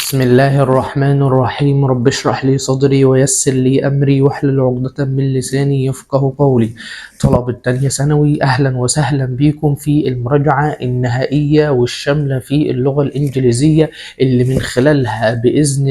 بسم الله الرحمن الرحيم. رب اشرح لي صدري ويسر لي أمري واحلل عقدة من لساني يفقه قولي. طلبة تانية ثانوي، أهلا وسهلا بكم في المراجعة النهائية والشاملة في اللغة الإنجليزية، اللي من خلالها بإذن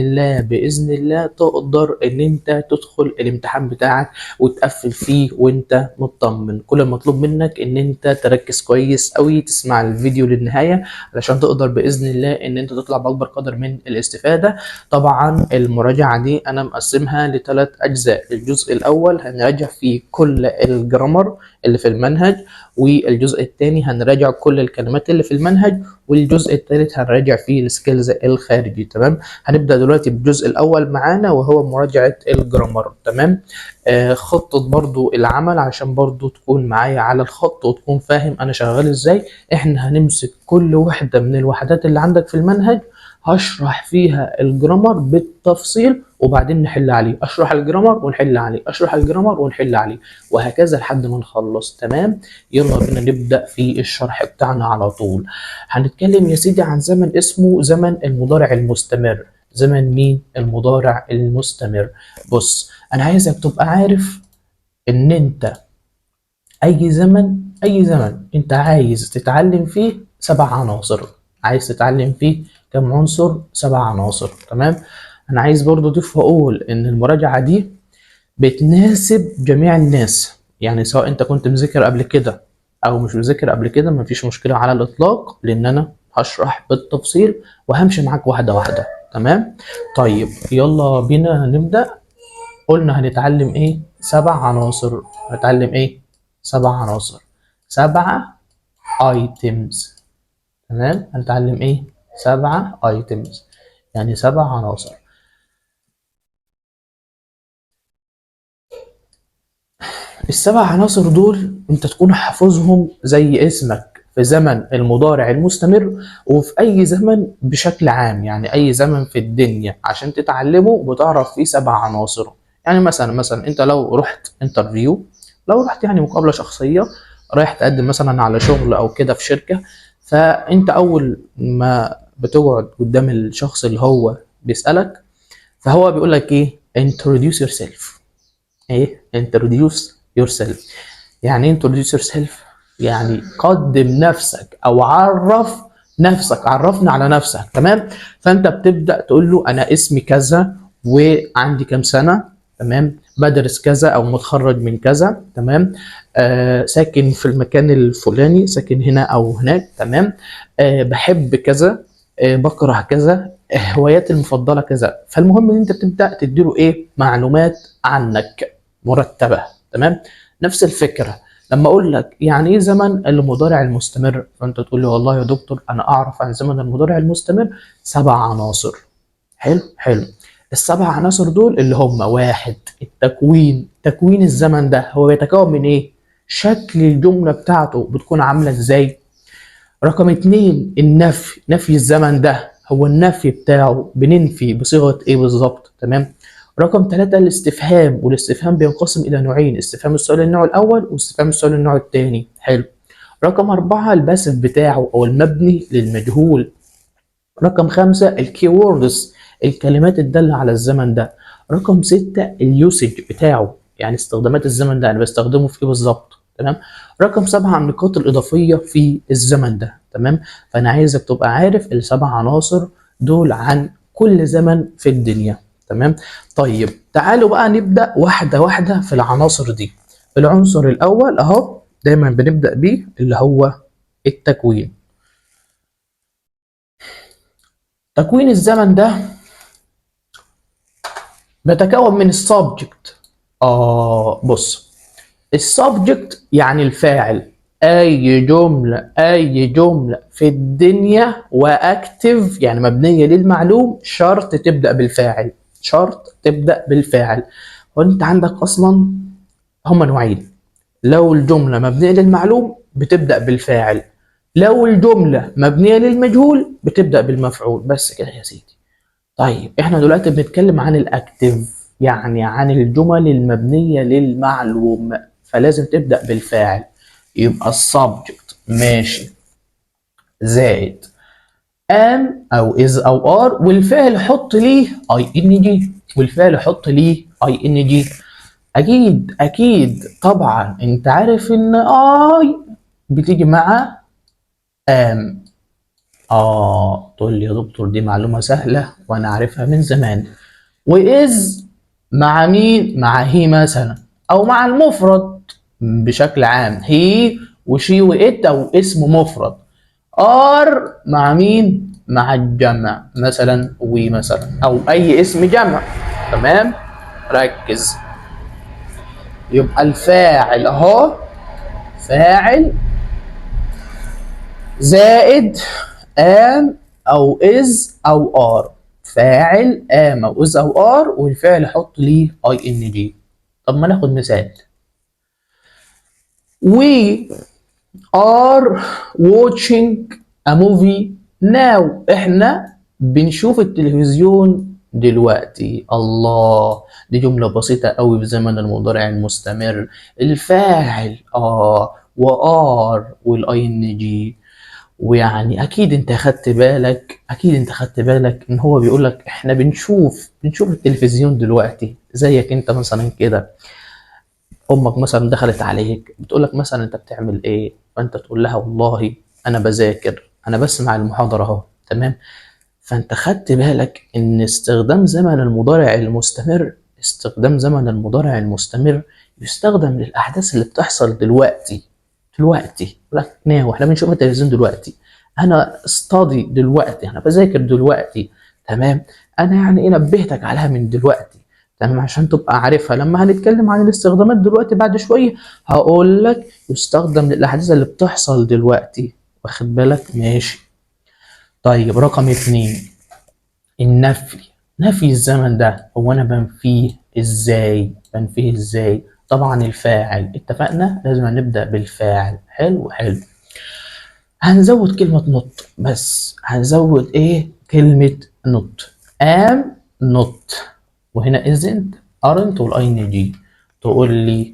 الله تقدر إن أنت تدخل الامتحان بتاعك وتقفل فيه وأنت مطمن. كل المطلوب منك إن أنت تركز كويس أوي، تسمع الفيديو للنهاية علشان تقدر بإذن الله إن أنت تطلع بأكبر قدر من الاستفادة. طبعا المراجعة دي أنا مقسمها لثلاث أجزاء. الجزء الأول هنراجع فيه كل الجرامر اللي في المنهج، والجزء الثاني هنراجع كل الكلمات اللي في المنهج، والجزء الثالث هنراجع فيه السكيلز الخارجي. تمام، هنبدأ دلوقتي بالجزء الأول معانا وهو مراجعة الجرامر. تمام، خطط برضو العمل عشان برضو تكون معايا على الخط وتكون فاهم أنا شغال إزاي. إحنا هنمسك كل واحدة من الوحدات اللي عندك في المنهج، هشرح فيها الجرامر بالتفصيل وبعدين نحل عليه، اشرح الجرامر ونحل عليه، اشرح الجرامر ونحل عليه، وهكذا لحد ما نخلص. تمام، يلا بينا نبدأ في الشرح بتاعنا على طول. هنتكلم يا سيدي عن زمن اسمه زمن المضارع المستمر. زمن مين؟ المضارع المستمر. بص، انا عايزك تبقى عارف ان انت اي زمن انت عايز تتعلم فيه 7 عناصر. عايز تتعلم فيه كم عنصر؟ 7 عناصر. تمام، انا عايز برضو اضيف واقول ان المراجعة دي بتناسب جميع الناس، يعني سواء انت كنت مذاكر قبل كده او مش مذاكر قبل كده مفيش مشكلة على الاطلاق، لان انا هشرح بالتفصيل وهمشي معاك واحدة واحدة. تمام، طيب يلا بينا نبدأ. قلنا هنتعلم ايه؟ 7 عناصر. هنتعلم ايه؟ 7 عناصر، 7 items. تمام، هنتعلم ايه؟ 7 items، يعني 7 عناصر. ال7 عناصر دول انت تكون حافظهم زي اسمك في زمن المضارع المستمر، وفي اي زمن بشكل عام، يعني اي زمن في الدنيا عشان تتعلمه بتعرف فيه 7 عناصر. يعني مثلا انت لو رحت انترفيو، لو رحت يعني مقابلة شخصية، رايح تقدم مثلا على شغل او كده في شركة، فانت اول ما بتقعد قدام الشخص اللي هو بيسألك، فهو بيقول لك ايه؟ introduce yourself. ايه introduce yourself؟ يعني ايه introduce yourself؟ يعني قدم نفسك او عرف نفسك، عرفنا على نفسك. تمام، فانت بتبدأ تقول له انا اسمي كذا وعندي كام سنة. تمام، بدرس كذا او متخرج من كذا. تمام، ساكن في المكان الفلاني، ساكن هنا او هناك. تمام، بحب كذا، بكره كذا، هواياتي المفضله كذا. فالمهم ان انت تبدا تديله ايه؟ معلومات عنك مرتبه. تمام، نفس الفكره لما اقول لك يعني ايه زمن المضارع المستمر، فانت تقول لي والله يا دكتور انا اعرف عن زمن المضارع المستمر 7 عناصر. حلو حلو. ال7 عناصر دول اللي هم: واحد، التكوين. تكوين الزمن ده هو بيتكون من ايه؟ شكل الجمله بتاعته بتكون عامله ازاي؟ رقم 2، النفي. نفي الزمن ده هو النفي بتاعه بننفي بصيغة ايه بالظبط؟ تمام. رقم 3، الاستفهام. والاستفهام بينقسم إلى نوعين: استفهام السؤال النوع الأول واستفهام السؤال النوع الثاني. حلو. رقم 4، الباسف بتاعه أو المبني للمجهول. رقم 5، الكي ووردز، الكلمات الدالة على الزمن ده. رقم 6، اليوسج بتاعه، يعني استخدامات الزمن ده انا بستخدمه في ايه بالظبط. تمام. رقم 7، النقاط الإضافية في الزمن ده. تمام، فأنا عايزك تبقى عارف ال7 عناصر دول عن كل زمن في الدنيا. تمام، طيب تعالوا بقى نبدأ واحدة واحدة في العناصر دي. العنصر الأول أهو دايما بنبدأ بيه اللي هو التكوين. تكوين الزمن ده بيتكون من السبجكت. بص، السبجكت يعني الفاعل. اي جمله في الدنيا واكتف يعني مبنيه للمعلوم شرط تبدا بالفاعل. شرط تبدا بالفاعل. وانت عندك اصلا هما نوعين: لو الجمله مبنيه للمعلوم بتبدا بالفاعل، لو الجمله مبنيه للمجهول بتبدا بالمفعول. بس كده يا سيدي. طيب احنا دلوقتي بنتكلم عن الاكتف، يعني عن الجمل المبنية للمعلوم، فلازم تبدأ بالفاعل. يبقى السبجكت ماشي، زائد ام او از او ار، والفعل حط ليه اي ان جي، والفعل حط ليه اي ان جي. اكيد طبعا انت عارف ان اي بتيجي مع ام. تقول لي يا دكتور دي معلومة سهلة وانا عارفها من زمان. وإز مع مين؟ مع هي مثلا، أو مع المفرد بشكل عام، هي وشي وإت أو اسم مفرد. ار مع مين؟ مع الجمع مثلا، وي مثلا، أو أي اسم جمع. تمام؟ ركز. يبقى الفاعل أهو، فاعل زائد ام او از او ار. فاعل ام او از او ار، والفعل حط ليه اي ان جي. طب ما ناخد مثال. We are watching a movie now. احنا بنشوف التلفزيون دلوقتي. الله، دي جملة بسيطة قوي بزمن المضارع المستمر. الفاعل وار والاي ان جي. ويعني اكيد انت خدت بالك ان هو بيقول لك احنا بنشوف التلفزيون دلوقتي، زيك انت مثلا كده. امك مثلا دخلت عليك بتقول لك مثلا انت بتعمل ايه، فانت تقول لها والله انا بذاكر، انا بسمع المحاضره اهو. تمام؟ فانت خدت بالك ان استخدام زمن المضارع المستمر يستخدم للاحداث اللي بتحصل دلوقتي يقول لك ناو، احنا بنشوف التلفزيون دلوقتي، انا استادي دلوقتي، انا بذاكر دلوقتي. تمام؟ انا يعني ايه نبهتك عليها من دلوقتي. تمام؟ عشان تبقى عارفها لما هنتكلم عن الاستخدامات دلوقتي بعد شويه، هقول لك يستخدم للاحداث اللي بتحصل دلوقتي. واخد بالك؟ ماشي. طيب رقم 2، النفي. نفي الزمن ده هو انا بنفيه ازاي؟ طبعا الفاعل، اتفقنا لازم نبدأ بالفاعل. حلو حلو. هنزود كلمة نوت، بس هنزود ايه؟ كلمة نوت. ام نوت، وهنا isn't aren't والاي ان جي. تقول لي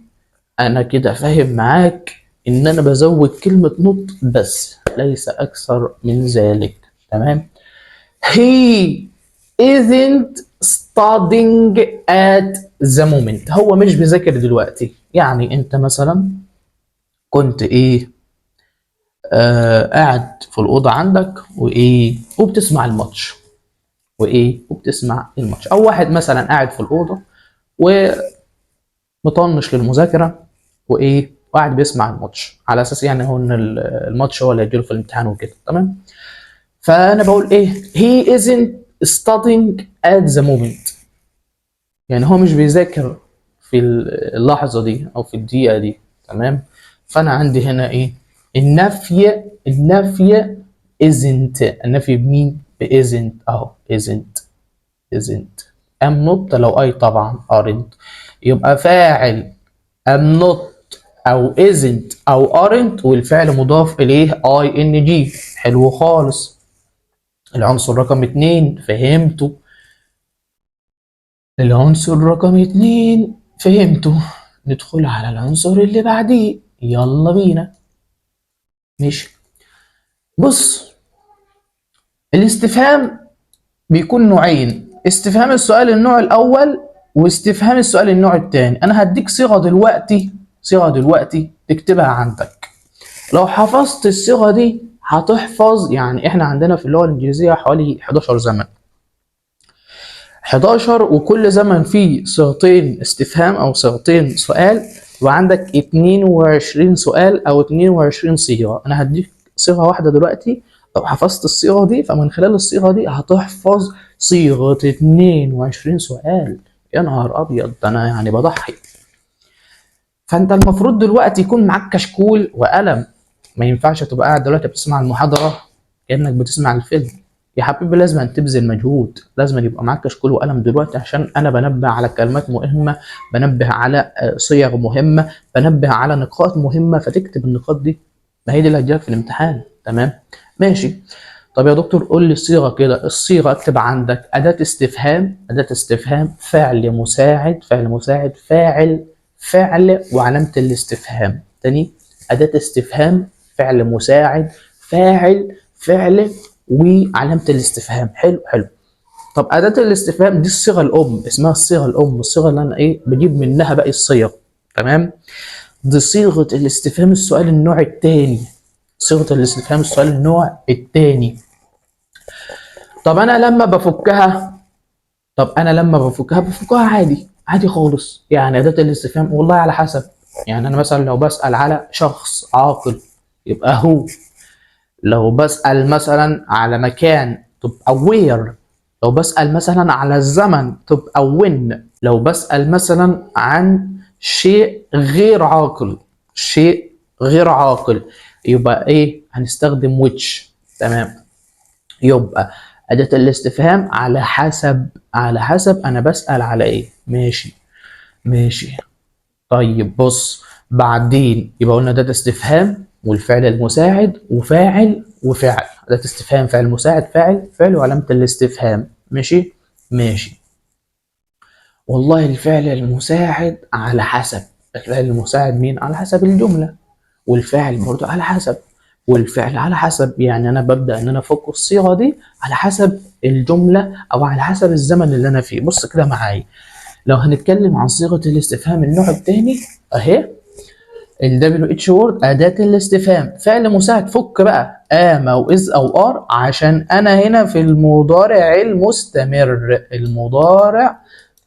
انا كده فاهم معاك ان انا بزود كلمة نوت بس، ليس اكثر من ذلك. تمام؟ He isn't studying at the moment. هو مش بيذاكر دلوقتي. يعني انت مثلا كنت ايه، قاعد في الأوضة عندك وبتسمع الماتش. أو واحد مثلا قاعد في الأوضة ومطنش للمذاكرة وقاعد بيسمع الماتش على أساس يعني هو إن الماتش هو اللي هيجيله في الامتحان وكده. تمام؟ فأنا بقول he isn't studying at the moment. يعني هو مش بيذاكر في اللحظة دي أو في الدقيقة دي. تمام؟ فأنا عندي هنا النفي isn't. النفي بمين؟ isn't أهو. isn't am not لو أي طبعا aren't. يبقى فاعل am not أو isn't أو aren't، والفعل مضاف إليه ing. حلو خالص. العنصر رقم 2 فهمته. ندخل على العنصر اللي بعديه. يلا بينا. ماشي. بص، الاستفهام بيكون نوعين: استفهام السؤال النوع الأول، واستفهام السؤال النوع الثاني. أنا هديك صيغة دلوقتي تكتبها عندك. لو حفظت الصيغة دي هتحفظ، يعني احنا عندنا في اللغة الإنجليزية حوالي 11 زمن. 11 وكل زمن فيه صيغتين استفهام أو صيغتين سؤال، وعندك 22 سؤال أو 22 صيغة. أنا هديك صيغة واحدة دلوقتي، لو حفظت الصيغة دي فمن خلال الصيغة دي هتحفظ صيغة 22 سؤال. يا نهار أبيض، ده أنا يعني بضحي. فأنت المفروض دلوقتي يكون معاك كشكول وقلم. ما ينفعش تبقى قاعد دلوقتي بتسمع المحاضرة كأنك بتسمع الفيلم. يا حبيبي لازم أن تبذل مجهود، لازم يبقى معاك كشكول وقلم دلوقتي، عشان أنا بنبه على كلمات مهمة، بنبه على صيغ مهمة، بنبه على نقاط مهمة، فتكتب النقاط دي. ما هي دي اللي هتجيلك في الامتحان. تمام؟ ماشي. طب يا دكتور قول لي الصيغة كده. الصيغة اكتب عندك أداة استفهام، فعل مساعد، فعل وعلامة الاستفهام. تاني، أداة استفهام، فعل مساعد، فاعل، وعلامه الاستفهام. حلو حلو. طب اداه الاستفهام دي الصيغه الام، اسمها الصيغه الام، الصيغه اللي انا بجيب منها باقي الصيغ. تمام. دي صيغه الاستفهام السؤال النوع الثاني. صيغه الاستفهام السؤال النوع الثاني. طب انا لما بفكها، بفكها عادي عادي خالص. يعني اداه الاستفهام والله على حسب. يعني انا مثلا لو بسال على شخص عاقل يبقى هو، لو بسال مثلا على مكان تبقى وير، لو بسال مثلا على الزمن تبقى وين، لو بسال مثلا عن شيء غير عاقل، شيء غير عاقل، يبقى هنستخدم which. تمام. يبقى أداة الاستفهام على حسب، على حسب أنا بسأل على إيه. ماشي ماشي. طيب بص، بعدين يبقى قلنا أداة استفهام والفعل المساعد وفاعل وفعل. أداة استفهام فعل مساعد فاعل فعل وعلامة الاستفهام. ماشي ماشي. والله الفعل المساعد على حسب. الفعل المساعد مين؟ على حسب الجملة. والفاعل برضه على حسب، والفعل على حسب. يعني انا ببدا ان انا افك الصيغه دي على حسب الجمله او على حسب الزمن اللي انا فيه. بص كده معايا، لو هنتكلم عن صيغه الاستفهام النوع الثاني اهي، ال WH word اداه الاستفهام فعل مساعد. فك بقى ام او از او ار عشان انا هنا في المضارع المستمر. المضارع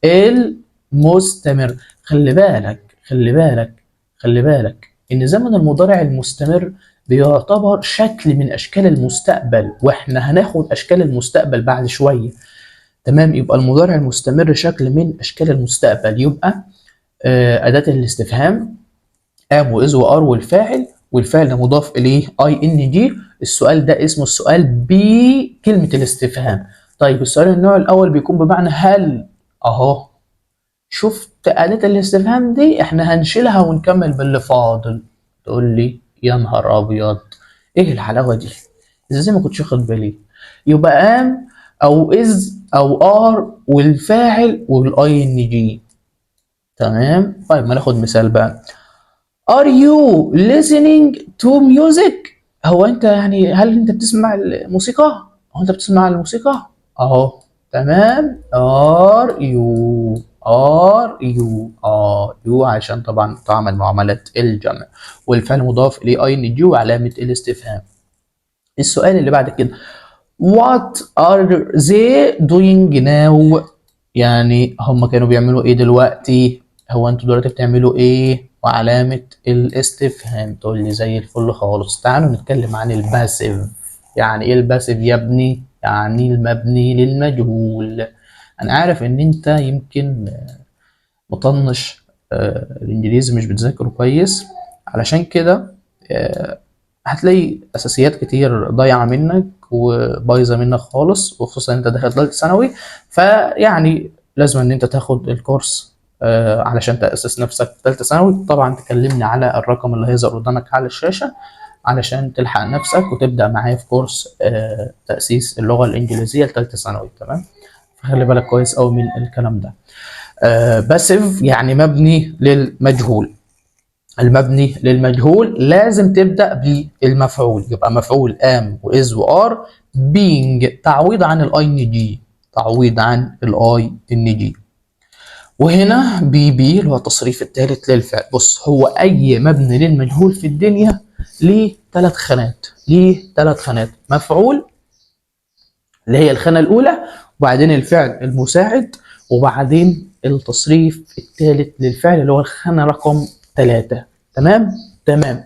المستمر. خلي بالك خلي بالك خلي بالك ان زمن المضارع المستمر بيعتبر شكل من اشكال المستقبل، واحنا هناخد اشكال المستقبل بعد شويه. تمام. يبقى المضارع المستمر شكل من اشكال المستقبل. يبقى اداه الاستفهام ام واز وار والفاعل، والفعل مضاف اليه اي ان جي. السؤال ده اسمه السؤال بكلمه الاستفهام. طيب السؤال النوع الاول بيكون بمعنى هل. اهو شفت أداة الاستفهام دي احنا هنشيلها ونكمل باللي فاضل. تقول لي يا نهار ابيض ايه الحلاوه دي، ازاي ما كنتش واخد بالي. يبقى ام او از او ار والفاعل والاي ان جي. تمام. طيب ما ناخد مثال بقى. Are you listening to music؟ هو انت يعني هل انت بتسمع الموسيقى؟ هو انت بتسمع الموسيقى؟ اهو. تمام. are you عشان طبعا تعمل معاملة الجمع، والفعل مضاف اليه اي ان جي وعلامة الاستفهام. السؤال اللي بعد كده what are they doing now؟ يعني هم كانوا بيعملوا ايه دلوقتي؟ هو انتوا دلوقتي بتعملوا ايه؟ وعلامة الاستفهام. تقول لي زي الفل خالص. تعالوا نتكلم عن الباسيف. يعني ايه الباسيف يا ابني؟ يعني المبني للمجهول. انا عارف ان انت يمكن مطنش الانجليزي مش بتذاكره كويس، علشان كده هتلاقي اساسيات كتير ضايعه منك وبايظه منك خالص، وخصوصا انت داخل ثالثه ثانوي. فيعني لازم ان انت تاخد الكورس علشان تاسس نفسك في ثالثه ثانوي. طبعا تكلمني على الرقم اللي هيظهر قدامك على الشاشه علشان تلحق نفسك وتبدا معايا في كورس تاسيس اللغه الانجليزيه لثالثه ثانوي. تمام. فخلي بالك كويس قوي من الكلام ده. باسيف يعني مبني للمجهول. المبني للمجهول لازم تبدأ بالمفعول. يبقى مفعول ام واز وار بينج تعويض عن الاي ان جي، تعويض عن الاي ان جي. وهنا بي اللي هو التصريف الثالث للفعل. بص هو اي مبني للمجهول في الدنيا ليه ثلاث خانات، ليه ثلاث خانات. مفعول اللي هي الخانة الأولى، وبعدين الفعل المساعد، وبعدين التصريف الثالث للفعل اللي هو الخانة رقم 3. تمام؟ تمام.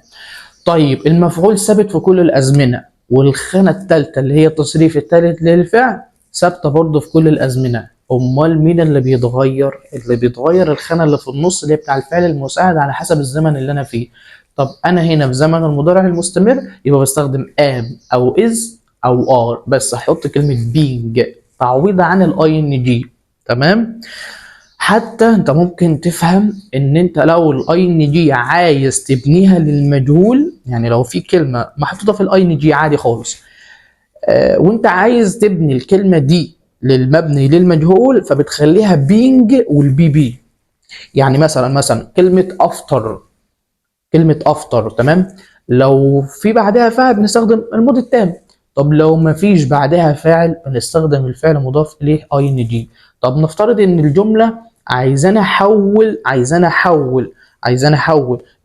طيب المفعول ثابت في كل الأزمنة، والخانة الثالثة اللي هي التصريف الثالث للفعل ثابتة برضه في كل الأزمنة. أمال مين اللي بيتغير؟ اللي بيتغير الخانة اللي في النص اللي هي بتاع الفعل المساعد على حسب الزمن اللي أنا فيه. طب أنا هنا في زمن المضارع المستمر يبقى بستخدم am أو is أو are، بس هحط كلمة being تعويض عن الاي ان جي. تمام. حتى انت ممكن تفهم ان انت لو الاي ان جي عايز تبنيها للمجهول، يعني لو في كلمه محطوطه في الاي ان جي عادي خالص وانت عايز تبني الكلمه دي للمبني للمجهول، فبتخليها بينج والبي بي. يعني مثلا كلمه افتر، كلمه افتر. تمام. لو في بعدها فعل بنستخدم الماضي التام. طب لو ما فيش بعدها فاعل بنستخدم الفعل مضاف اليه ing. طب نفترض ان الجمله عايزانا احول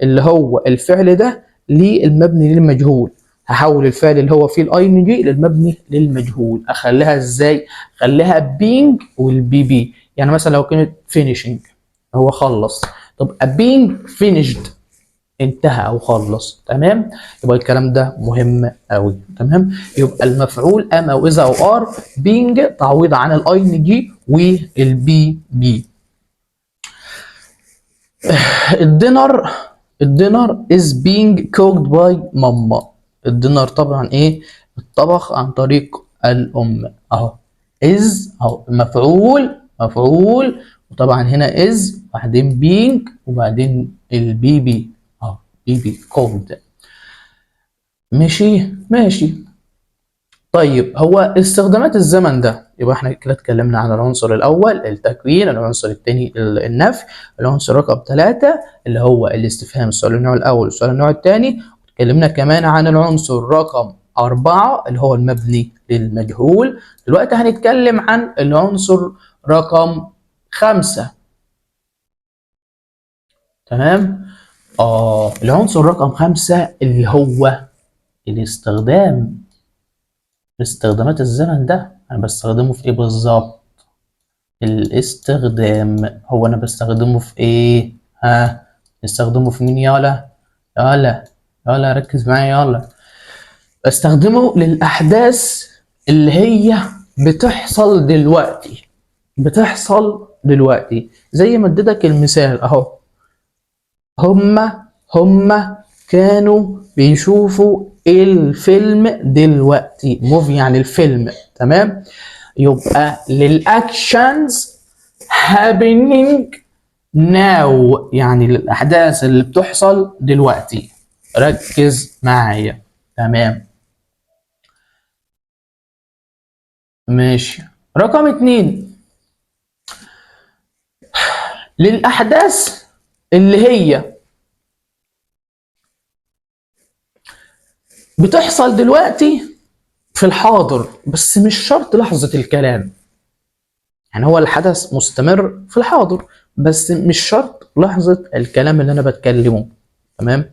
اللي هو الفعل ده للمبني للمجهول. هحول الفعل اللي هو فيه الاي جي للمبني للمجهول. اخليها ازاي؟ اخليها بينج والبي بي. يعني مثلا لو كانت فينيشنج هو خلص، طب بينج فينيشد انتهى او خلص. تمام، يبقى الكلام ده مهم قوي. تمام، يبقى المفعول ام او اذا او ار بينج تعويض عن الاي جي والبي بي. الدينر is being cooked by ماما. الدينر طبعا ايه؟ الطبخ عن طريق الام اهو. is اهو مفعول وطبعا هنا is وبعدين being وبعدين البي بي اهو بي بي cooked. ماشي. طيب هو استخدامات الزمن ده، يبقى احنا كده اتكلمنا عن العنصر الاول التكوين، العنصر الثاني النفي، العنصر رقم 3 اللي هو الاستفهام السؤال النوع الاول والسؤال النوع الثاني. اتكلمنا كمان عن العنصر رقم 4 اللي هو المبني للمجهول. دلوقتي هنتكلم عن العنصر رقم 5. تمام، العنصر رقم 5 اللي هو استخدامات الزمن ده انا بستخدمه في ايه بالظبط؟ الاستخدام هو انا بستخدمه في ايه؟ بستخدمه في مين؟ يلا ركز معايا يلا. بستخدمه للاحداث اللي هي بتحصل دلوقتي زي ما اديتك المثال اهو. هما كانوا بيشوفوا الفيلم دلوقتي. موفي يعني الفيلم. تمام، يبقى للاكشنز happening now يعني للاحداث اللي بتحصل دلوقتي. ركز معايا. تمام، ماشي. رقم 2 للاحداث اللي هي بتحصل دلوقتي في الحاضر بس مش شرط لحظة الكلام. يعني هو الحدث مستمر في الحاضر بس مش شرط لحظة الكلام اللي أنا بتكلمه. تمام.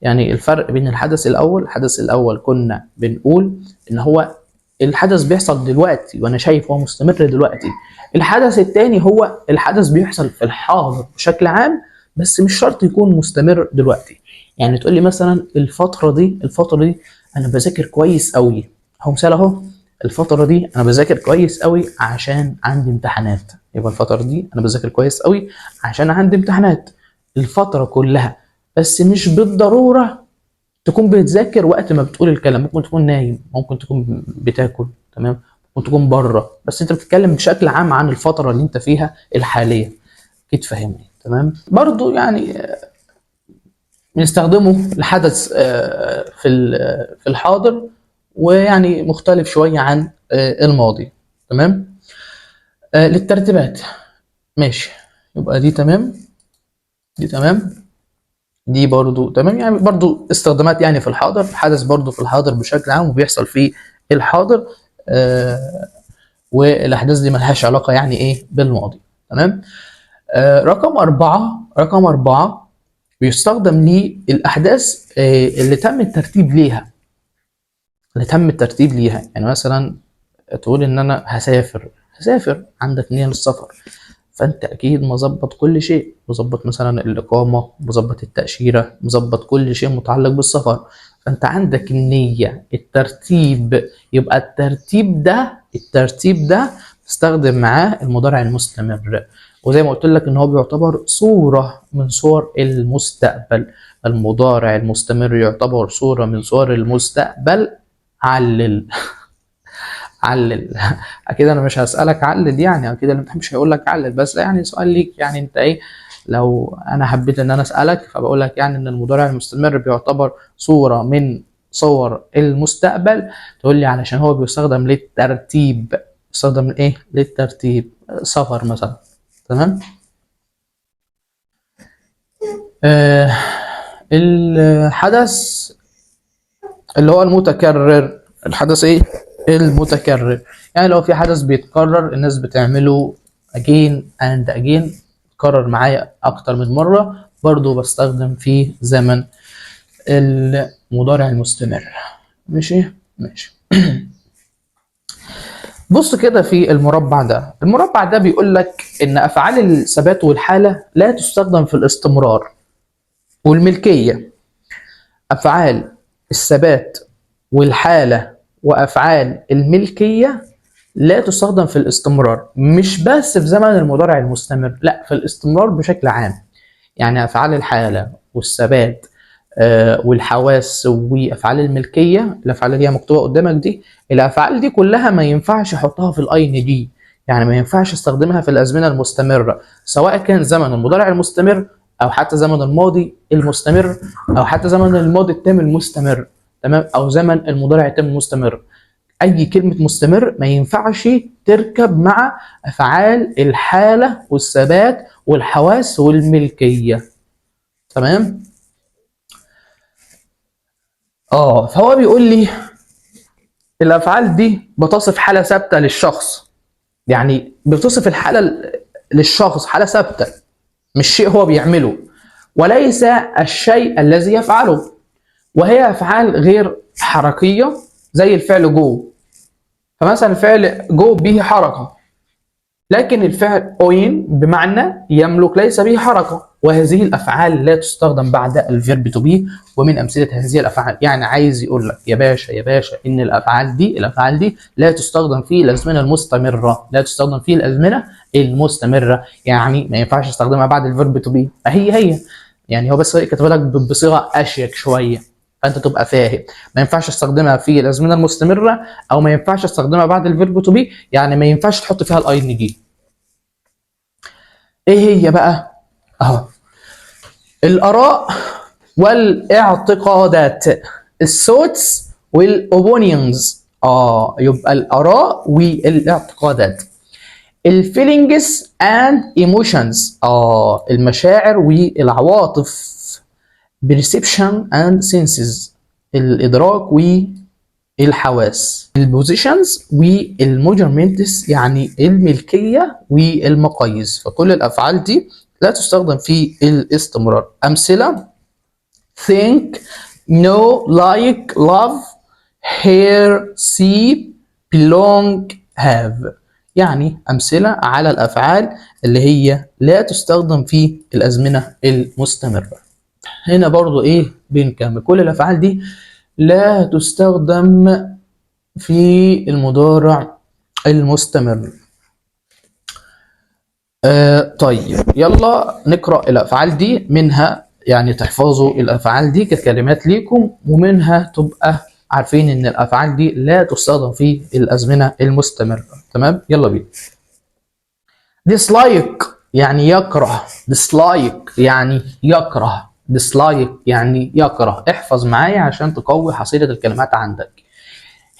يعني الفرق بين الحدث الأول كنا بنقول إن هو الحدث بيحصل دلوقتي وأنا شايف هو مستمر دلوقتي. الحدث التاني هو الحدث بيحصل في الحاضر بشكل عام بس مش شرط يكون مستمر دلوقتي. يعني تقول لي مثلا الفترة دي أنا بذاكر كويس أوي. أهو مثال أهو. الفترة دي أنا بذاكر كويس أوي عشان عندي امتحانات. يبقى الفترة دي أنا بذاكر كويس أوي عشان عندي امتحانات. الفترة كلها، بس مش بالضرورة تكون بتذاكر وقت ما بتقول الكلام. ممكن تكون نايم، ممكن تكون بتاكل. تمام، ممكن تكون بره، بس أنت بتتكلم بشكل عام عن الفترة اللي أنت فيها الحالية. أكيد فاهمني. تمام، برضو يعني بنستخدمه لحدث في الحاضر ويعني مختلف شوية عن الماضي. تمام، للترتيبات. ماشي، يبقى دي تمام دي برضو تمام. يعني برضو استخدامات يعني في الحاضر، حدث برضو في الحاضر بشكل عام وبيحصل في الحاضر. والأحداث دي ملهاش علاقة يعني إيه بالماضي. تمام. رقم أربعة بيستخدم للأحداث اللي تم الترتيب ليها. يعني مثلا تقول ان انا هسافر عندك نية للسفر، فانت اكيد مظبط كل شيء، مظبط مثلا الاقامة، مظبط التأشيرة، مظبط كل شيء متعلق بالسفر. فانت عندك النية، الترتيب. يبقى الترتيب ده تستخدم معاه المضارع المستمر. وزي ما قلت لك ان هو بيعتبر صورة من صور المستقبل. المضارع المستمر يعتبر صورة من صور المستقبل. علل اكيد انا مش هسالك علل، يعني اكيد الامتحان مش هيقول لك علل، بس يعني سؤال ليك. يعني انت ايه لو انا حبيت ان انا اسالك فبقول لك يعني ان المضارع المستمر بيعتبر صوره من صور المستقبل. تقول لي علشان هو بيستخدم للترتيب. بيستخدم ايه للترتيب؟ سفر مثلا. تمام. الحدث اللي هو المتكرر الحدث ايه؟ المتكرر. يعني لو في حدث بيتكرر الناس بتعمله again and again، اتكرر معايا اكتر من مرة، برضو بستخدم في زمن المضارع المستمر. ماشي ماشي. بص كده في المربع ده، المربع ده بيقول لك ان افعال الثبات والحالة لا تستخدم في الاستمرار والملكية. افعال الثبات والحالة وافعال الملكية لا تستخدم في الاستمرار، مش بس في زمن المضارع المستمر، لا في الاستمرار بشكل عام. يعني افعال الحالة والثبات والحواس وافعال الملكيه، الافعال اللي هي مكتوبه قدامك دي، الافعال دي كلها ما ينفعش احطها في الاي ان جي. يعني ما ينفعش استخدمها في الازمنه المستمره، سواء كان زمن المضارع المستمر او حتى زمن الماضي المستمر او حتى زمن الماضي التام المستمر، تمام، او زمن المضارع التام المستمر. اي كلمه مستمر ما ينفعش تركب مع افعال الحاله والثبات والحواس والملكيه. تمام. فهو بيقول لي الافعال دي بتصف حاله ثابته للشخص، يعني بتصف الحاله للشخص، حاله ثابته مش شيء هو بيعمله، وليس الشيء الذي يفعله. وهي افعال غير حركيه زي الفعل جو. فمثلا الفعل جو به حركه، لكن الفعل اوين بمعنى يملك ليس به حركه، وهذه الافعال لا تستخدم بعد الفيرب تو بي. ومن امثله هذه الافعال، يعني عايز يقول لك يا باشا يا باشا ان الافعال دي لا تستخدم في الازمنه المستمره، لا تستخدم في الازمنه المستمره، يعني ما ينفعش استخدمها بعد الفيرب تو بي. هي يعني هو بس كاتبها لك بصيغه اشيك شويه فانت تبقى فاهم. ما ينفعش استخدمها في الازمنه المستمره، او ما ينفعش استخدمها بعد الفيرب تو بي، يعني ما ينفعش تحط فيها الاي ان جي. ايه هي بقى؟ اهو الاراء والاعتقادات، الثوتس والاوبونيونز. يبقى الاراء والاعتقادات. الفيلينجز اند ايموشنز، المشاعر والعواطف. perception and senses، الادراك والحواس. البوزيشنز والميجرمنتس، يعني الملكيه والمقاييس. فكل الافعال دي لا تستخدم في الاستمرار. امثله: think، know، like، love، hear، see، belong، have. يعني امثله على الافعال اللي هي لا تستخدم في الازمنه المستمره. هنا برضو ايه بنكمل كل الافعال دي لا تستخدم في المضارع المستمر. طيب يلا نقرأ الأفعال دي، منها يعني تحفظوا الأفعال دي ككلمات ليكم، ومنها تبقى عارفين إن الأفعال دي لا تستخدم في الأزمنة المستمرة. تمام، يلا بينا. dislike يعني يكره، dislike يعني يكره، dislike يعني يكره. احفظ معايا عشان تقوي حصيلة الكلمات عندك.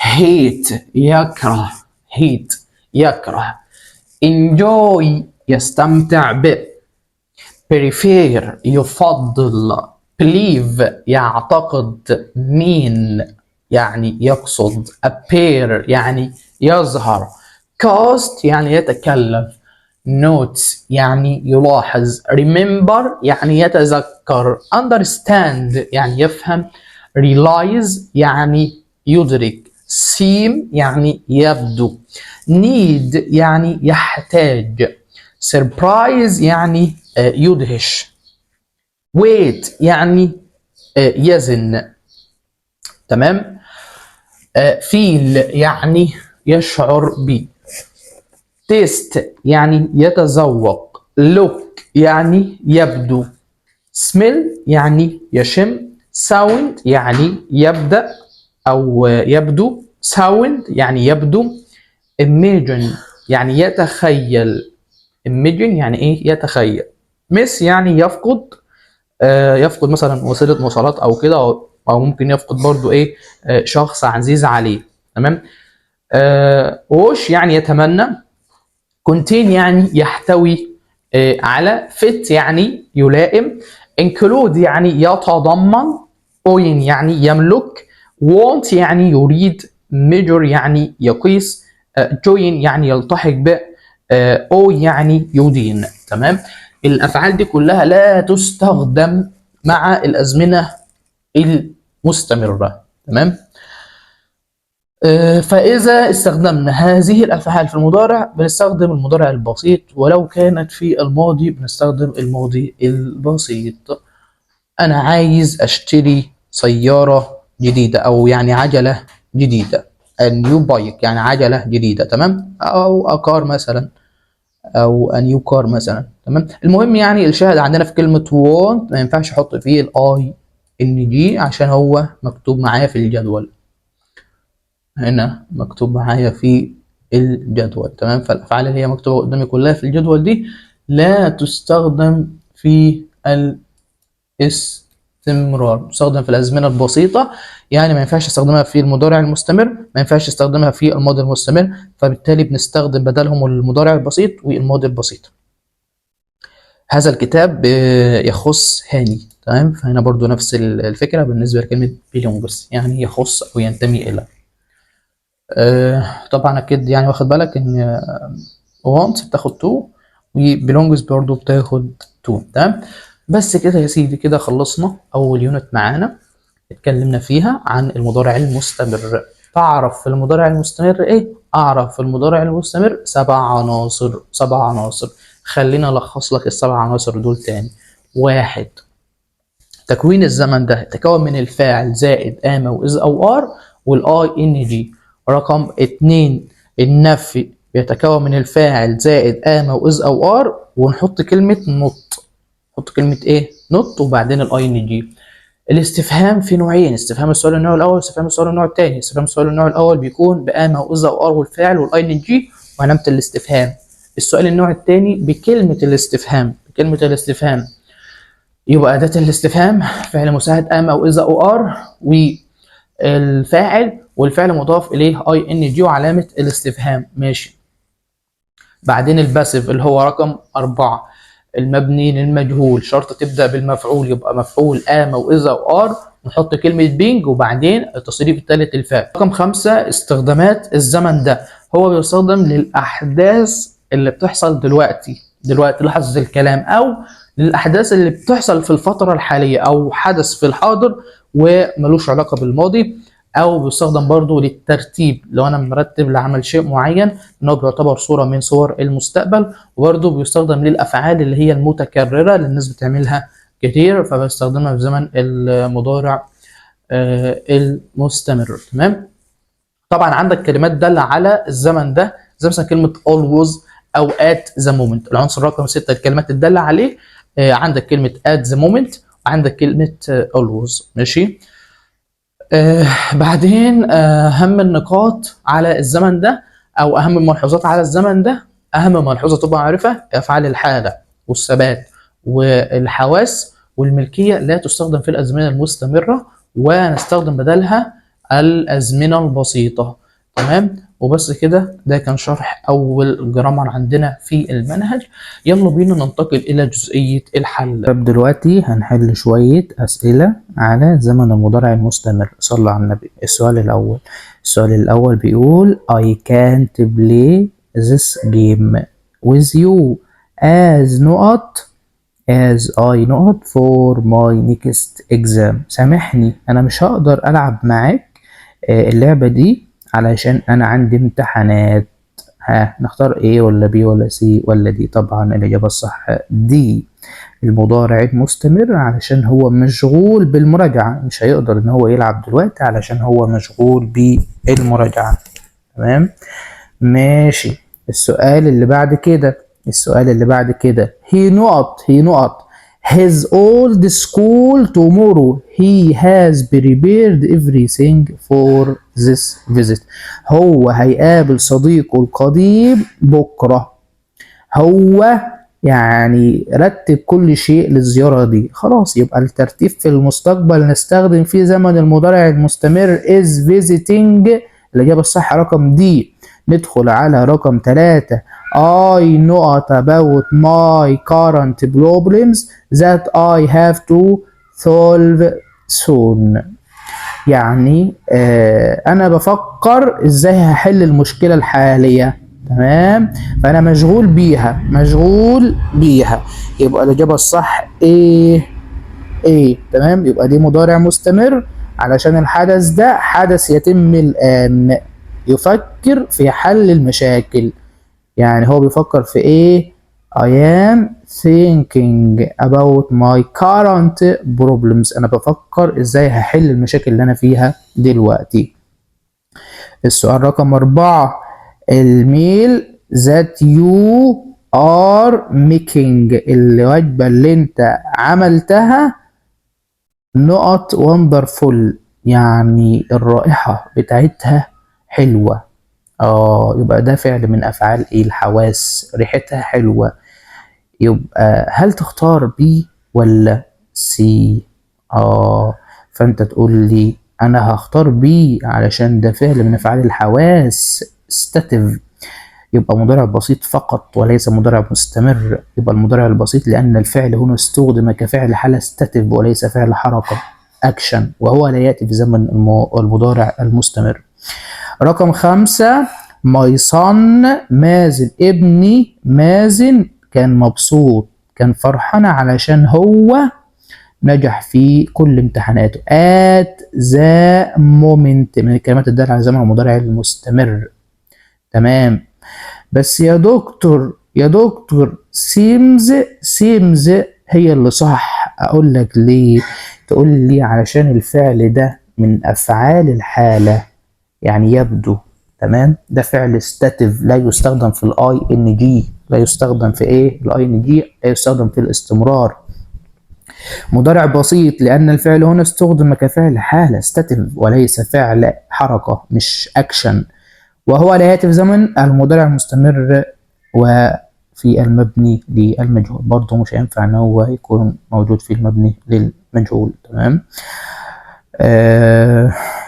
hate يكره، hate يكره. enjoy يستمتع ب. prefer يفضل. believe يعتقد. mean يعني يقصد. appear يعني يظهر. cast يعني يتكلف. notes يعني يلاحظ. remember يعني يتذكر. understand يعني يفهم. realize يعني يدرك. seem يعني يبدو. need يعني يحتاج. surprise يعني يدهش. wait يعني يزن. تمام. feel يعني يشعر ب. taste يعني يتذوق. look يعني يبدو. smell يعني يشم. sound يعني يبدأ أو يبدو. sound يعني يبدو. imagine يعني يتخيل. imagine يعني ايه؟ يتخيل. miss يعني يفقد. يفقد مثلا وسيله مواصلات او كده، او ممكن يفقد برضو ايه؟ شخص عزيز عليه. تمام. وش يعني يتمنى. contain يعني يحتوي على. fit يعني يلائم. include يعني يتضمن. own يعني يملك. want يعني يريد. measure يعني يقيس، join يعني يلتحق ب، او يعني يدين. تمام. الافعال دي كلها لا تستخدم مع الازمنه المستمره. تمام. فاذا استخدمنا هذه الافعال في المضارع بنستخدم المضارع البسيط، ولو كانت في الماضي بنستخدم الماضي البسيط. انا عايز اشتري سياره جديده او يعني عجله جديده، a new bike يعني عجله جديده. تمام. او اكار مثلا، او a new car مثلا. تمام. المهم يعني الشاهد عندنا في كلمه want ما ينفعش احط فيه الاي ان جي عشان هو مكتوب معايا في الجدول، هنا مكتوب معايا في الجدول. تمام. فالافعال اللي هي مكتوبه قدامي كلها في الجدول دي لا تستخدم في الاستمرار، تستخدم في الازمنه البسيطه. يعني ما ينفعش استخدمها في المضارع المستمر، ما ينفعش استخدمها في الماضي المستمر، فبالتالي بنستخدم بدلهم المضارع البسيط والماضي البسيط. هذا الكتاب يخص هاني. تمام. فهنا برضو نفس الفكره بالنسبه لكلمه belongs يعني يخص او ينتمي الى. طبعا اكيد يعني واخد بالك ان wants بتاخد to وبelongs برضو بتاخد to. تمام. بس كده يا سيدي، كده خلصنا اول يونت معانا اتكلمنا فيها عن المضارع المستمر. تعرف في المضارع المستمر ايه؟ اعرف في المضارع المستمر 7 عناصر. 7 عناصر. خلينا الخص لك ال7 عناصر دول تاني. 1. تكوين الزمن ده تكون من الفاعل زائد am او is او are والاي ان جي. رقم 2. النفي بيتكون من الفاعل زائد am او is او are ونحط كلمة not. نحط كلمة ايه؟ not وبعدين الاي ان جي. الاستفهام في نوعين، استفهام السؤال النوع الاول واستفهام السؤال النوع الثاني. استفهام السؤال النوع الاول بيكون بام او از او ار والفاعل والاي ان جي وعلامه الاستفهام. السؤال النوع الثاني بكلمه الاستفهام. بكلمه الاستفهام يبقى اداه الاستفهام فعل مساعد ام او از او ار والفاعل والفعل مضاف اليه اي ان جي وعلامه الاستفهام. ماشي. بعدين الباسيف اللي هو رقم 4 المبني للمجهول، شرط تبدأ بالمفعول يبقى مفعول am أو is أو are نحط كلمة being وبعدين التصريف الثالث الفاعل. رقم 5 استخدامات الزمن ده هو بيستخدم للأحداث اللي بتحصل دلوقتي لحظة الكلام، أو للأحداث اللي بتحصل في الفترة الحالية أو حدث في الحاضر وملوش علاقة بالماضي، او بيستخدم برضو للترتيب لو انا مرتب لعمل شيء معين ان هو بيعتبر صوره من صور المستقبل. وبرضو بيستخدم للافعال اللي هي المتكرره اللي الناس بتعملها كتير فبستخدمها في زمن المضارع المستمر. تمام. طبعا عندك كلمات دالة على الزمن ده زي مثلا كلمه always او at the moment. العنصر رقم 6 الكلمات الدالة عليه عندك كلمه at the moment وعندك كلمه always. ماشي. بعدين اهم النقاط على الزمن ده او اهم الملحوظات على الزمن ده. اهم ملحوظه طبعا عارفها افعال الحاله والثبات والحواس والملكيه لا تستخدم في الازمنه المستمره ونستخدم بدلها الازمنه البسيطه. تمام. وبس كده، ده كان شرح اول جرامر عندنا في المنهج. يلا بينا ننتقل الى جزئيه الحل. طب دلوقتي هنحل شويه اسئله على زمن المضارع المستمر. صلى على النبي. السؤال الاول بيقول I can't play this game with you as I not for my next exam. سامحني انا مش هقدر العب معاك اللعبه دي علشان انا عندي امتحانات. نختار ايه ولا بي ولا سي ولا دي؟ طبعا الاجابه الصح دي. المضارع المستمر علشان هو مشغول بالمراجعه، مش هيقدر ان هو يلعب دلوقتي علشان هو مشغول بالمراجعه. تمام. ماشي. السؤال اللي بعد كده he not his old school tomorrow. He has prepared everything for this visit. هو هيقابل صديقه القديم بكرة. هو يعني رتب كل شيء للزيارة دي. خلاص يبقى الترتيب في المستقبل نستخدم فيه زمن المضارع المستمر is visiting. الإجابة الصح رقم دي. ندخل على رقم 3 I know about my current problems that I have to solve soon. يعني انا بفكر ازاي هحل المشكله الحاليه. تمام، فانا مشغول بيها، مشغول بيها. يبقى الاجابه الصح ايه؟ ايه. تمام، يبقى دي مضارع مستمر علشان الحدث ده حدث يتم الان. يفكر في حل المشاكل، يعني هو بيفكر في ايه؟ I am thinking about my current problems. أنا بفكر إزاي هحل المشاكل اللي أنا فيها دلوقتي. السؤال رقم 4، الميل that you are making، الوجبة اللي أنت عملتها نقط wonderful، يعني الرائحة بتاعتها حلوة. يبقى ده فعل من افعال ايه؟ الحواس، ريحتها حلوه. يبقى هل تختار بي ولا سي؟ فانت تقول لي انا هختار بي علشان ده فعل من افعال الحواس ستاتيف، يبقى مضارع بسيط فقط وليس مضارع مستمر. يبقى المضارع البسيط لان الفعل هنا استخدم كفعل حالة ستاتيف وليس فعل حركة اكشن، وهو لا ياتي في زمن المضارع المستمر. رقم 5، my son مازن، ابني مازن كان مبسوط، كان فرحان علشان هو نجح في كل امتحاناته. at the moment من الكلمات الدالة على زمن المضارع المستمر. تمام، بس يا دكتور، يا دكتور seems هي اللي صح. اقول لك ليه؟ تقول لي علشان الفعل ده من افعال الحالة، يعني يبدو. تمام، ده فعل ستاتيف لا يستخدم في الاي ان جي، لا يستخدم في ايه؟ الاي ان جي لا يستخدم في الاستمرار. مضارع بسيط لان الفعل هنا استخدم كفعل حالة ستاتيف وليس فعل حركة، مش اكشن. وهو لا ياتي في زمن المضارع المستمر وفي المبني للمجهول، برضه مش هينفع ان هو يكون موجود في المبني للمجهول. تمام.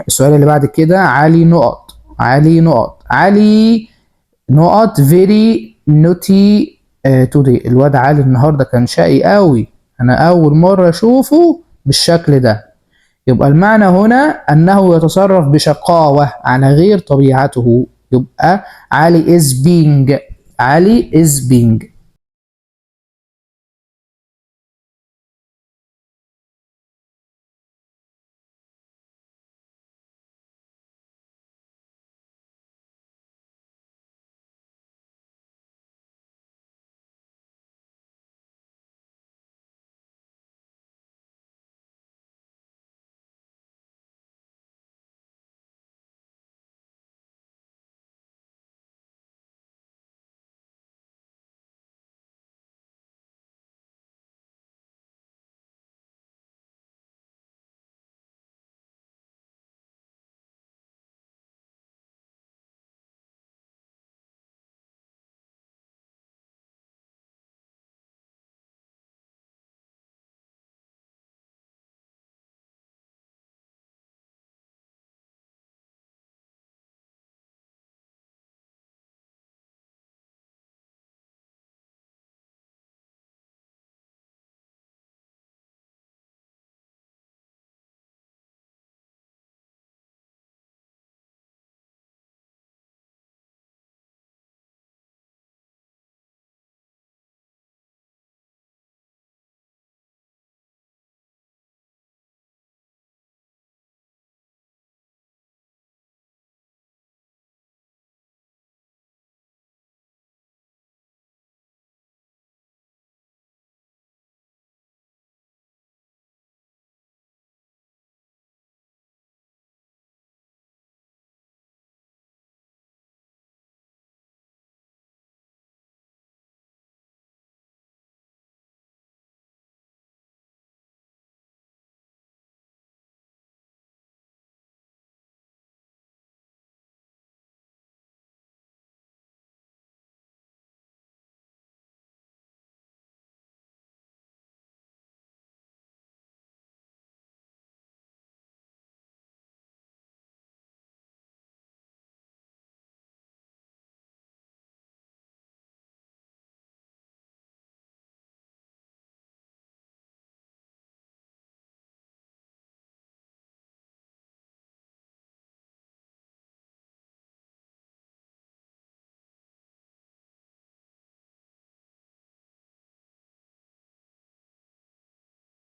السؤال اللي بعد كده، علي نقط، علي نقط، علي نقط very naughty today. الواد علي النهارده كان شقي قوي، انا اول مره اشوفه بالشكل ده. يبقى المعنى هنا انه يتصرف بشقاوه على غير طبيعته. يبقى علي is being، علي is being